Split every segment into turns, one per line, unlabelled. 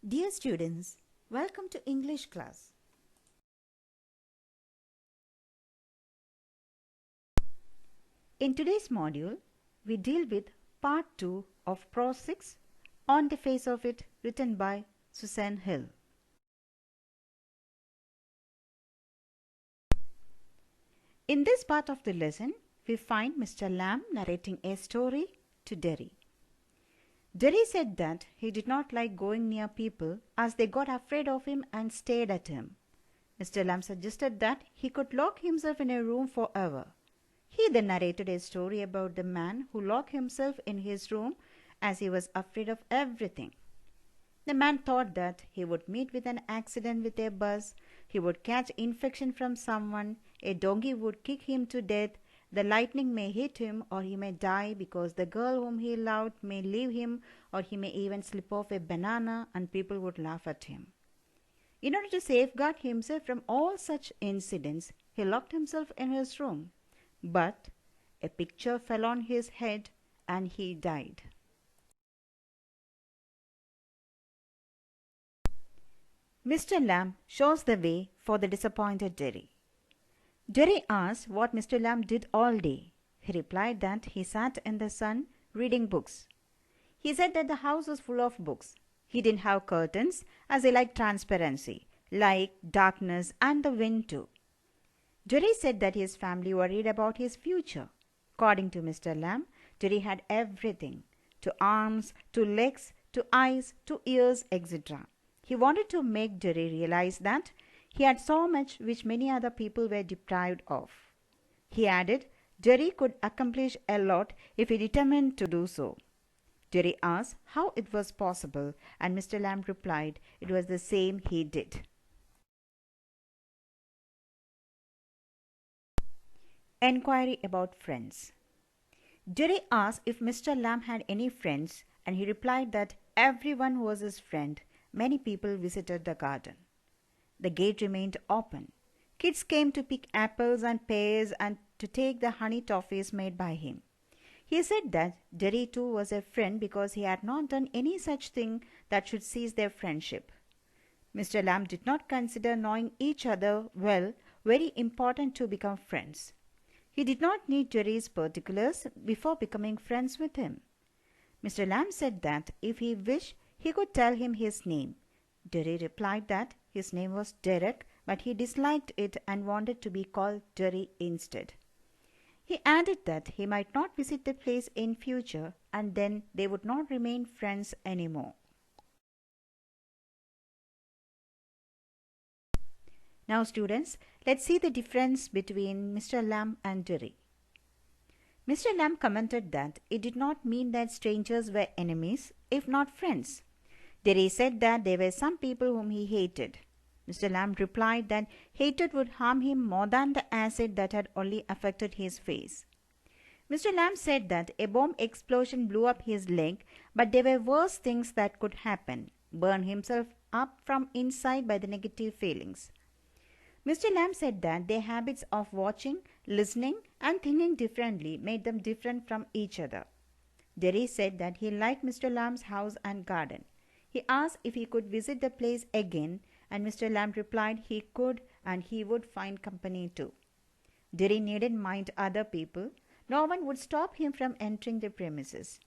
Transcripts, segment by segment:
Dear students, welcome to English class. In today's module, we deal with part 2 of Prose 6, On the Face of It, written by Susan Hill. In this part of the lesson, we find Mr. Lamb narrating a story to Derry. Derry said that he did not like going near people as they got afraid of him and stared at him. Mr. Lamb suggested that he could lock himself in a room forever. He then narrated a story about the man who locked himself in his room as he was afraid of everything. The man thought that he would meet with an accident with a bus, he would catch infection from someone, a donkey would kick him to death, the lightning may hit him, or he may die because the girl whom he loved may leave him, or he may even slip off a banana and people would laugh at him. In order to safeguard himself from all such incidents, he locked himself in his room. But a picture fell on his head and he died. Mr. Lamb shows the way for the disappointed Derry. Derry asked what Mr. Lamb did all day. He replied that he sat in the sun reading books. He said that the house was full of books. He didn't have curtains as he liked transparency, light, darkness and the wind too. Derry said that his family worried about his future. According to Mr. Lamb, Derry had everything, to arms, to legs, to eyes, to ears, etc. He wanted to make Derry realize that he had so much which many other people were deprived of. He added, Derry could accomplish a lot if he determined to do so. Derry asked how it was possible, and Mr. Lamb replied it was the same he did. Enquiry about friends. Derry asked if Mr. Lamb had any friends, and he replied that everyone was his friend. Many people visited the garden. The gate remained open. Kids came to pick apples and pears and to take the honey toffees made by him. He said that Derry too was a friend because he had not done any such thing that should cease their friendship. Mr. Lamb did not consider knowing each other well very important to become friends. He did not need Derry's particulars before becoming friends with him. Mr. Lamb said that if he wished, he could tell him his name. Derry replied that his name was Derek, but he disliked it and wanted to be called Derry instead. He added that he might not visit the place in future and then they would not remain friends anymore. Now students, let's see the difference between Mr. Lamb and Derry. Mr. Lamb commented that it did not mean that strangers were enemies, if not friends. Derry said that there were some people whom he hated. Mr. Lamb replied that hatred would harm him more than the acid that had only affected his face. Mr. Lamb said that a bomb explosion blew up his leg, but there were worse things that could happen, burn himself up from inside by the negative feelings. Mr. Lamb said that their habits of watching, listening and thinking differently made them different from each other. Derry said that he liked Mr. Lamb's house and garden. He asked if he could visit the place again, and Mr. Lamb replied he could and he would find company too. Derry needn't mind other people. No one would stop him from entering the premises.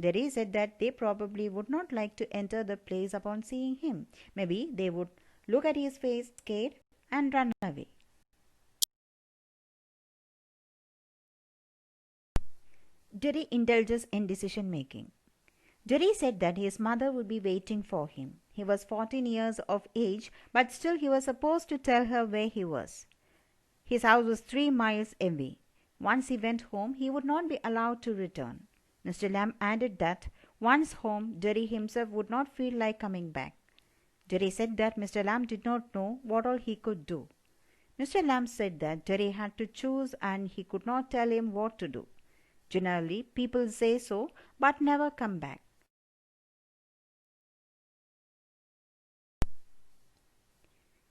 Derry said that they probably would not like to enter the place upon seeing him. Maybe they would look at his face scared and run away. Derry indulges in decision making. Derry said that his mother would be waiting for him. He was 14 years of age, but still he was supposed to tell her where he was. His house was 3 miles away. Once he went home, he would not be allowed to return. Mr. Lamb added that once home, Derry himself would not feel like coming back. Derry said that Mr. Lamb did not know what all he could do. Mr. Lamb said that Derry had to choose and he could not tell him what to do. Generally, people say so, but never come back.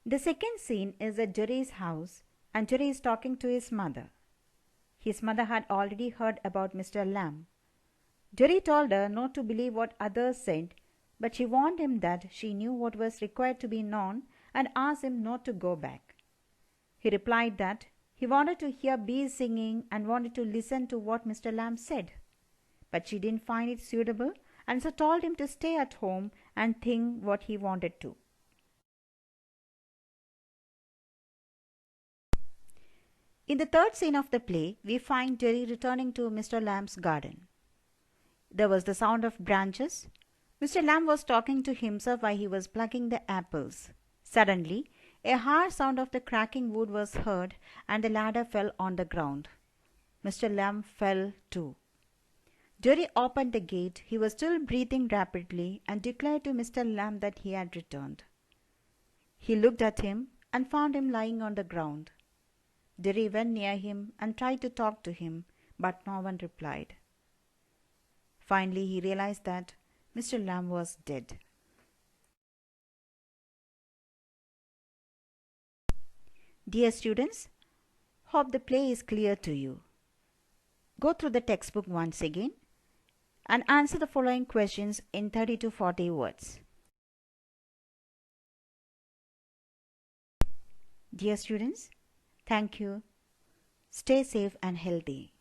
The second scene is at Derry's house and Derry is talking to his mother. His mother had already heard about Mr. Lamb. Derry told her not to believe what others said, but she warned him that she knew what was required to be known and asked him not to go back. He replied that he wanted to hear bees singing and wanted to listen to what Mr. Lamb said. But she didn't find it suitable and so told him to stay at home and think what he wanted to. In the third scene of the play, we find Jerry returning to Mr. Lamb's garden. There was the sound of branches. Mr. Lamb was talking to himself while he was plucking the apples. Suddenly, a harsh sound of the cracking wood was heard and the ladder fell on the ground. Mr. Lamb fell too. Jerry opened the gate. He was still breathing rapidly and declared to Mr. Lamb that he had returned. He looked at him and found him lying on the ground. Jerry went near him and tried to talk to him, but no one replied. Finally, he realized that Mr. Lamb was dead. Dear students, hope the play is clear to you. Go through the textbook once again and answer the following questions in 30 to 40 words. Dear students, thank you. Stay safe and healthy.